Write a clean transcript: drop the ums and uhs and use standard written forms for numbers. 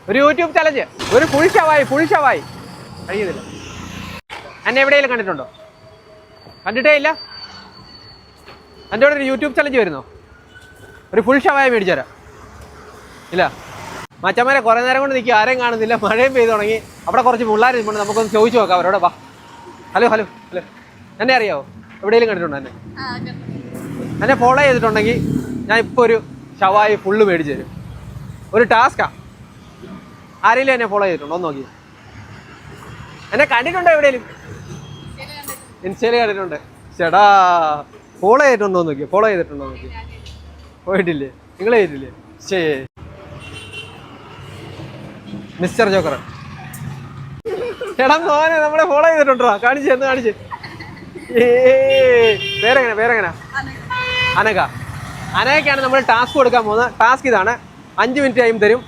ഒരു YouTube challenge, ഒരു full ഷവായി കഴിയുന്നില്ല. എന്നെ എവിടെയെങ്കിലും കണ്ടിട്ടുണ്ടോ? കണ്ടിട്ടേ ഇല്ല. എൻ്റെ കൂടെ ഒരു യൂട്യൂബ് ചലഞ്ച് വരുന്നോ? ഒരു ഫുൾ ഷവായി മേടിച്ചു തരാം. ഇല്ല. മച്ചന്മാരെ കുറേ നേരം കൊണ്ട് നിൽക്കുക, ആരെയും കാണുന്നില്ല. മഴയും പെയ്തു തുടങ്ങി. അവിടെ കുറച്ച് പിള്ളേർ നിൽപ്പുണ്ട്, നമുക്കൊന്ന് ചോദിച്ചു നോക്കാം അവരോട്. വാ. ഹലോ. എന്നെ അറിയാവോ? എവിടെയെങ്കിലും കണ്ടിട്ടുണ്ടോ എന്നെ? എന്നെ ഫോളോ ചെയ്തിട്ടുണ്ടെങ്കിൽ ഞാൻ ഇപ്പോൾ ഒരു ഷവായി ഫുള്ള് മേടിച്ചു തരും. ഒരു ടാസ്കാ. ആരെങ്കിലും എന്നെ ഫോളോ ചെയ്തിട്ടുണ്ടോ? ഒന്ന് നോക്കി. എന്നെ കണ്ടിട്ടുണ്ടോ എവിടെയെങ്കിലും? ഇൻസ്റ്റയിൽ കണ്ടിട്ടുണ്ട്. ചേട്ടാ ഫോളോ ചെയ്തിട്ടുണ്ടോ നോക്കി. പോയിട്ടില്ലേ? നിങ്ങൾ ചെയ്തിട്ടില്ലേ? ശരി. മിസ്റ്റർ ജോക്കർ ചേട്ടാ മോനെ നമ്മളെ ഫോളോ ചെയ്തിട്ടുണ്ടോ? കാണിച്ച്. പേരെങ്ങനെ? അനഘ. അനഘയ്ക്കാണ് നമ്മൾ ടാസ്ക് കൊടുക്കാൻ പോകുന്നത്. ടാസ്ക് ഇതാണ്. 5 മിനിറ്റ് ടൈം തരും.